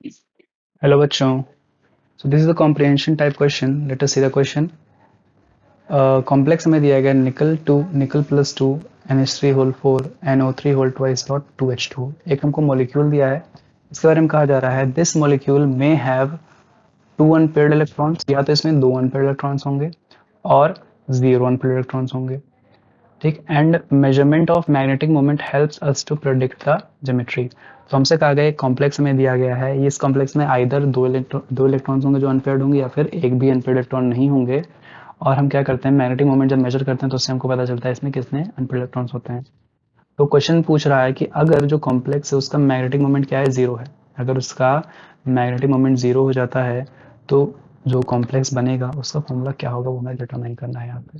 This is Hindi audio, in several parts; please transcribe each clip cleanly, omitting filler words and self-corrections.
Hello बच्चों. So this is a comprehension type question. Let us see the question. Complex में दिया गया nickel plus two NH3 whole 4 NO3 whole twice dot 2H2. एक हमको मॉलिक्यूल दिया है. इसके बारे में कहा जा रहा है दिस मॉलिक्यूल में हैव टू अनपेयर्ड इलेक्ट्रॉन्स. या तो इसमें दो अनपेयर्ड इलेक्ट्रॉन्स होंगे और जीरो अनपेयर्ड इलेक्ट्रॉन्स होंगे. ठीक. And measurement of magnetic moment helps us to predict the geometry. तो हमसे कहा गया कॉम्प्लेक्स में दिया गया है. इस कॉम्प्लेक्स में आइदर दो इलेक्ट्रॉन्स होंगे जो अनपेयर्ड होंगे या फिर एक भी अनपेयर्ड इलेक्ट्रॉन नहीं होंगे. और हम क्या करते हैं मैग्नेटिक मोमेंट जब मेजर करते हैं तो उससे हमको पता चलता है इसमें कितने अनपेयर्ड इलेक्ट्रॉन्स होते हैं. तो क्वेश्चन पूछ रहा है कि अगर जो कॉम्प्लेक्स है उसका मैग्नेटिक मोमेंट क्या है, जीरो है. अगर उसका मैग्नेटिक मोमेंट जीरो हो जाता है तो जो कॉम्प्लेक्स बनेगा उसका फॉर्मूला क्या होगा वो हमें डिटरमाइन करना है. यहाँ पे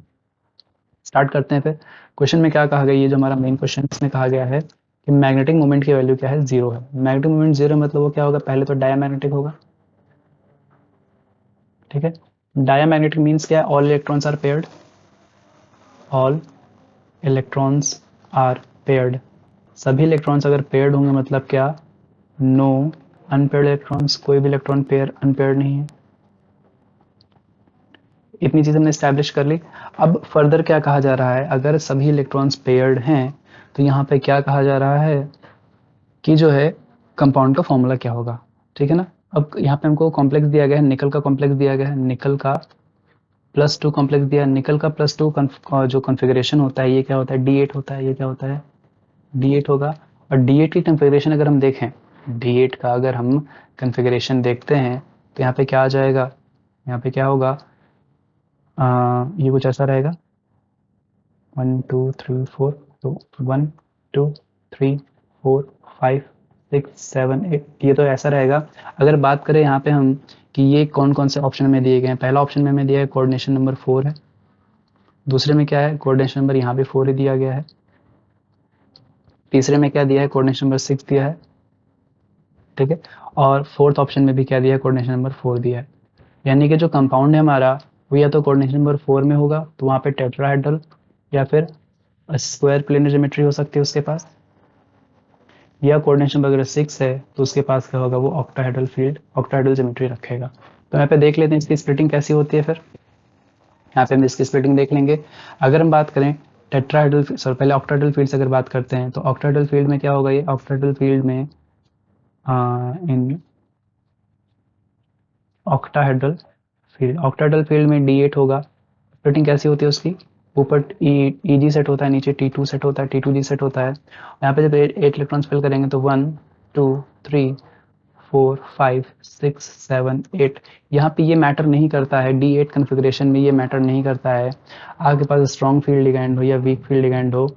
स्टार्ट करते हैं. फिर क्वेश्चन में क्या कहा गया, ये जो हमारा मेन क्वेश्चन इसमें कहा गया है कि मैग्नेटिक मोमेंट की वैल्यू क्या है, जीरो है. मैग्नेटिक मोमेंट जीरो मतलब वो क्या होगा, पहले तो डायमैग्नेटिक होगा. ठीक है. डायमैग्नेटिक मीन्स क्या है, all electrons are paired. All electrons are paired. सभी इलेक्ट्रॉन्स अगर पेयर्ड होंगे मतलब क्या, नो अनपेयर्ड इलेक्ट्रॉन्स. कोई भी इलेक्ट्रॉन पेयर अनपेयर्ड नहीं है. इतनी चीज हमने स्टैब्लिश कर ली. अब फर्दर क्या कहा जा रहा है, अगर सभी इलेक्ट्रॉन्स पेयर्ड हैं तो यहाँ पे क्या कहा जा रहा है कि जो है कंपाउंड का फॉर्मूला क्या होगा. ठीक है ना. अब यहाँ पे हमको कॉम्प्लेक्स दिया गया है, निकल का कॉम्प्लेक्स दिया गया है. निकल का प्लस टू कॉम्प्लेक्स दिया है. निकल का प्लस टू जो कॉन्फ़िगरेशन होता है ये क्या होता है, D8 होता है. ये क्या होता है, D8 होगा. और D8 की कॉन्फ़िगरेशन अगर हम देखें, D8 का अगर हम कॉन्फ़िगरेशन देखते हैं तो यहाँ पे क्या आ जाएगा, यहाँ पे क्या होगा, ये कुछ ऐसा रहेगा 1 2 3 4. तो 1 2 3 4 5 6 7 8, ये तो ऐसा रहेगा. अगर बात करें यहाँ पे हम कि ये कौन कौन से ऑप्शन में दिए गए हैं, पहला ऑप्शन में हमें दिया है कोऑर्डिनेशन नंबर 4 है. दूसरे में क्या है, कोऑर्डिनेशन नंबर यहाँ पे 4 ही दिया गया है. तीसरे में क्या दिया है, कोऑर्डिनेशन नंबर 6 दिया है. ठीक है. और फोर्थ ऑप्शन में भी क्या दिया है, कोऑर्डिनेशन नंबर 4 दिया है. यानी कि जो कंपाउंड है हमारा वो या तो कोऑर्डिनेशन नंबर 4 में होगा तो वहाँ पे टेट्राहेड्रल या फिर स्क्वायर प्लेनर ज्योमेट्री हो सकती है उसके पास, या कोऑर्डिनेशन अगर 6 है तो उसके पास क्या होगा, वो ऑक्टाहेड्रल फील्ड ऑक्टाहेड्रल ज्योमेट्री रखेगा. तो यहाँ पे देख लेते हैं इसकी स्प्लिटिंग कैसी होती है. फिर यहाँ पे हम इसकी स्प्लिटिंग देख लेंगे. अगर हम बात करें टेट्राहेड्रल, सॉरी पहले ऑक्टाहेड्रल फील्ड से अगर बात करते हैं तो ऑक्टाहेड्रल फील्ड में क्या होगा, ये ऑक्टाहेड्रल फील्ड में इन ऑक्टाहेड्रल फील्ड में D8 होगा. स्प्लिटिंग कैसी होती है उसकी, ऊपर EG सेट होता है, नीचे T2 सेट होता है, T2G सेट होता है. यहाँ पे जब 8 इलेक्ट्रॉन्स फिल करेंगे तो 1 2 3 4 5 6 7 8. यहाँ पे ये मैटर नहीं करता है, D8 कन्फिग्रेशन में ये मैटर नहीं करता है. आपके पास स्ट्रॉन्ग फील्ड लिगैंड हो या वीक फील्ड लिगैंड हो,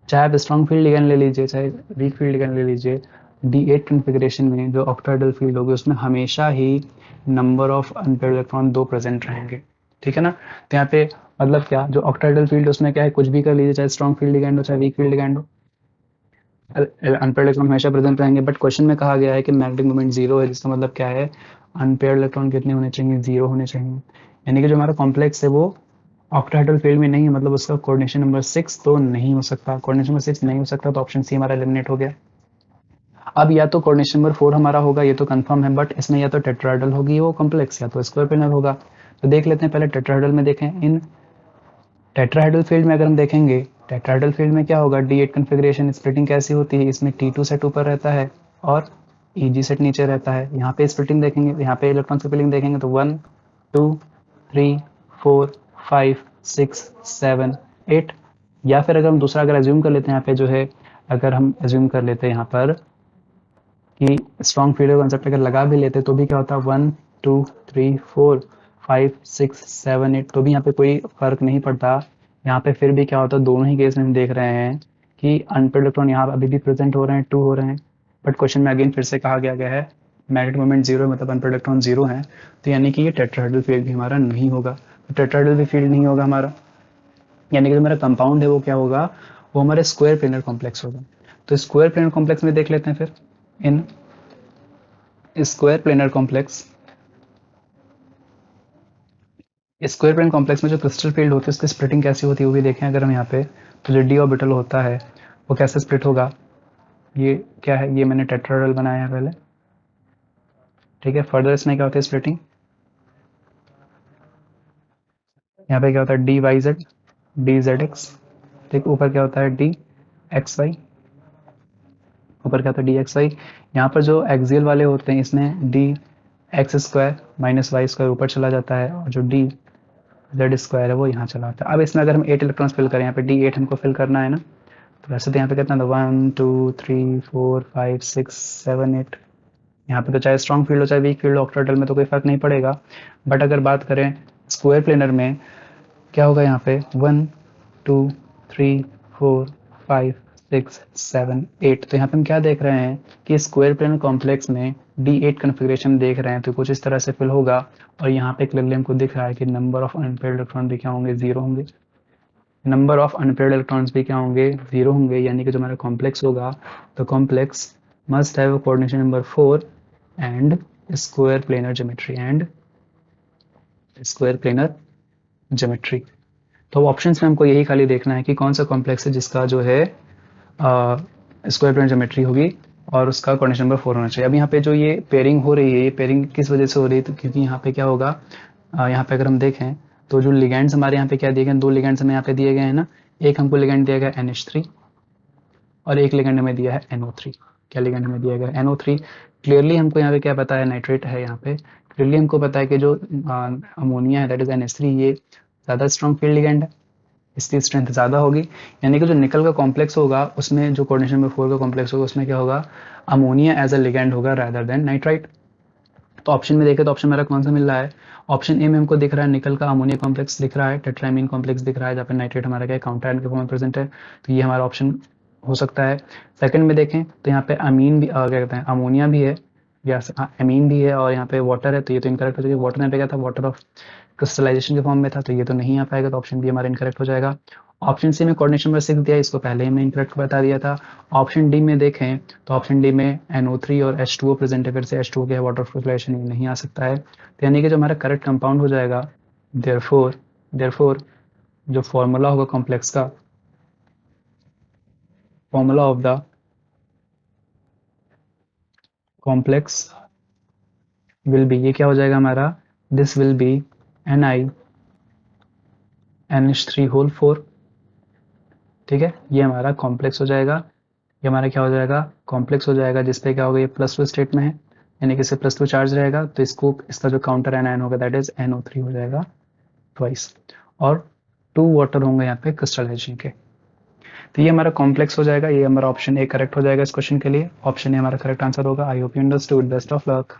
चाहे आप स्ट्रॉन्ग फील्ड लिगैंड ले लीजिए चाहे वीक फील्ड लिगैंड ले लीजिए, D8 कन्फिग्रेशन में जो ऑक्टाहेड्रल फील्ड होगी उसमें हमेशा ही नंबर ऑफ अनपेयर्ड इलेक्ट्रॉन दो प्रेजेंट रहेंगे. ठीक है ना. तो यहाँ पे मतलब क्या, जो ऑक्टाहेड्रल फील्ड उसमें क्या है, कुछ भी कर लीजिए, चाहे स्ट्रॉन्ग फील्ड लिगैंड हो चाहे वीक फील्ड लिगैंड हो, अनपेयर्ड इलेक्ट्रॉन हमेशा प्रेजेंट रहेंगे. बट क्वेश्चन में कहा गया है कि मैग्नेटिक मोमेंट जीरो है, जिसका मतलब क्या है, अनपेयर्ड इलेक्ट्रॉन कितने होने चाहिए, जीरो होने चाहिए. यानी कि जो हमारा कॉम्प्लेक्स है वो ऑक्टाहेड्रल फील्ड में नहीं है, मतलब उसका कोऑर्डिनेशन नंबर 6 तो नहीं हो सकता. कोऑर्डिनेशन नंबर 6 नहीं हो सकता तो ऑप्शन सी हमारा एलिमिनेट हो गया. अब या तो कोऑर्डिनेशन नंबर 4 हमारा होगा, ये तो कंफर्म है, बट इसमें या तो टेट्राहेड्रल होगी वो कॉम्प्लेक्स या तो स्क्वायर प्लेनर होगा. तो देख लेते हैं पहले टेट्राहेड्रल में. देखें इन टेट्राहेड्रल फील्ड में अगर हम देखेंगे, टेट्राहेड्रल फील्ड में क्या होगा, D8 कन्फिग्रेशन. स्प्लिटिंग कैसी होती है, इसमें T2 सेट ऊपर रहता है और EG सेट नीचे रहता है. यहाँ पे स्प्लिटिंग देखेंगे, यहाँ पे इलेक्ट्रॉन स्प्लिटिंग देखेंगे तो 1 2 3 4 5 6 7 8. या फिर अगर हम दूसरा अगर एज्यूम कर लेते हैं यहाँ पे जो है, अगर हम एज्यूम कर लेते हैं यहाँ पर कि स्ट्रॉन्ग फील्ड कंसेप्ट अगर लगा भी लेते तो भी क्या होता है, 1 2 3 4 5 6 7 8, तो भी यहाँ पे कोई फर्क नहीं पड़ता. यहाँ पे फिर भी क्या होता है, दोनों ही केस में हम देख रहे हैं कि अनपेयर्ड इलेक्ट्रॉन यहाँ अभी भी प्रेजेंट हो रहे हैं, 2 हो रहे हैं. बट क्वेश्चन में अगेन फिर से कहा गया है मैग्नेटिक मोमेंट जीरो मतलब अनपेयर्ड इलेक्ट्रॉन जीरो है. तो यानी कि ये टेट्राहेड्रल फील्ड भी हमारा नहीं होगा. तो टेट्राहेड्रल भी फील्ड नहीं होगा हमारा, यानी कि जो मेरा कंपाउंड है वो क्या होगा, वो हमारे स्क्वायर प्लेनर कॉम्प्लेक्स होगा. तो स्क्वायर प्लेनर कॉम्प्लेक्स में देख लेते हैं. फिर इन square planar complex, square plane complex में जो क्रिस्टल फील्ड होती है उसकी स्प्लिटिंग कैसी होती है वो भी देखें. अगर हम यहाँ पे तो जो डी ऑर्बिटल होता है वो कैसे स्प्लिट होगा, ये क्या है, ये मैंने टेट्राहेड्रल बनाया है पहले. ठीक है, फर्दर इसमें क्या होता है स्प्लिटिंग, यहाँ पे क्या होता है d y z, d z x, ठीक, ऊपर क्या होता है डी एक्स वाई, ऊपर क्या होता है डी एक्स वाई। यहाँ पर जो एक्सियल वाले होते हैं इसमें d x square minus y square ऊपर चला जाता है, और जो डी जेड स्क्वायर है वो यहाँ चला आता है। अब इसमें अगर हम 8 इलेक्ट्रॉन्स फिल करें, यहाँ पे डी 8 हमको फिल करना है ना, तो वैसे तो यहाँ पे कितना था 1 2 3 4 5 6 7 8, यहाँ पे तो चाहे स्ट्रॉन्ग फील्ड हो चाहे वीक फील्ड हो ऑक्टाटल में तो कोई फर्क नहीं पड़ेगा। बट अगर बात करें स्क्वायर प्लेनर में क्या होगा, यहाँ पे 1 2 3 4 5 6 7 8, तो यहाँ पे हम क्या देख रहे हैं कि स्क्वायर प्लेनर कॉम्प्लेक्स में D8 कन्फिग्रेशन देख रहे हैं, तो कुछ इस तरह से फिल होगा। और यहाँ पे क्लियरली हमको दिख रहा है कि नंबर ऑफ अनपेयर्ड इलेक्ट्रॉन भी क्या होंगे, जीरो होंगे, नंबर ऑफ अनपेयर्ड इलेक्ट्रॉन्स भी क्या होंगे, जीरो होंगे, यानी कि जो हमारा कॉम्प्लेक्स होगा तो complex must have coordination number 4 and square planar geometry, and square planar geometry. तो ऑप्शंस में हमको यही खाली देखना है कि कौन सा कॉम्प्लेक्स है जिसका जो है स्क्वायर प्लेनर ज्योमेट्री होगी और उसका कोऑर्डिनेशन नंबर 4 होना चाहिए। अब यहाँ पे जो ये पेयरिंग हो रही है, ये पेयरिंग किस वजह से हो रही है, तो क्योंकि यहाँ पे क्या होगा, यहाँ पे अगर हम देखें तो जो लिगेंड्स हमारे यहाँ पे क्या दिए गए हैं, दो लिगेंड्स हमें यहाँ पे दिए गए हैं ना, एक हमको लिगेंड दिया गया है NH3 और एक लिगेंड हमें दिया है NO3। क्या लिगेंड हमें दिया गया है NO3, क्लियरली हमको यहाँ पे क्या पता है, नाइट्रेट है यहाँ पे, क्लियरली हमको पता है कि जो अमोनिया है दैट इज NH3, ये ज़्यादा स्ट्रॉन्ग फील्ड लिगेंड है, इसकी स्ट्रेंथ ज़्यादा होगी, यानी कि जो निकल का कॉम्प्लेक्स होगा उसमें जो कोऑर्डिनेशन नंबर 4 का कॉम्प्लेक्स होगा उसमें क्या होगा, अमोनिया एज अ लिगेंड होगा रादर देन नाइट्राइट। तो ऑप्शन में देखें तो ऑप्शन मेरा कौन सा मिल रहा है, ऑप्शन ए में हमको दिख रहा है निकल का अमोनिया कॉम्प्लेक्स दिख रहा है, टेट्रामीन कॉम्प्लेक्स दिख रहा है, जहाँ पे नाइट्रेट हमारा क्या काउंटर आयन के फॉर्म में प्रेजेंट है, तो ये हमारा ऑप्शन हो सकता है। सेकंड में देखें तो यहाँ पे अमीन भी क्या कहते हैं अमोनिया भी है या अमीन भी है और यहाँ पे वाटर है, तो ये तो इनकरेक्ट हो जाएगा, वाटर यहाँ पे क्या था, वाटर ऑफ क्रिस्टलाइजेशन के फॉर्म में था, तो ये तो नहीं आ पाएगा, तो ऑप्शन बी हमारा इनकरेक्ट हो जाएगा। ऑप्शन सी में कोऑर्डिनेशन नंबर 6 दिया, इसको पहले ही हमने इनकरेक्ट बता दिया था। ऑप्शन डी में देखें तो ऑप्शन डी में NO3 और H2O प्रेजेंट है, फिर से H2O के वाटर क्रिस्टलाइजेशन ये नहीं आ सकता है, तो यानी कि जो हमारा करेक्ट कंपाउंड हो जाएगा, देयरफॉर जो फॉर्मूला होगा कॉम्प्लेक्स का, formula of the complex will be, ये क्या हो जाएगा हमारा, this will be NiNH3 whole 4, ठीक है, ये हमारा कॉम्प्लेक्स हो जाएगा, ये हमारा क्या हो जाएगा, कॉम्प्लेक्स हो जाएगा, जिसपे क्या होगा, ये +2 स्टेट में है, यानी कि इससे +2 चार्ज रहेगा, तो इसको इसका जो काउंटर आयन होगा दैट इज NO3 हो जाएगा ट्वाइस, और 2 वाटर होंगे यहाँ पे क्रिस्टलाइजेशन के, तो ये हमारा कॉम्प्लेक्स हो जाएगा, ये हमारा ऑप्शन ए करेक्ट हो जाएगा इस क्वेश्चन के लिए, ऑप्शन ए हमारा करेक्ट आंसर होगा। I hope you understood, best of luck.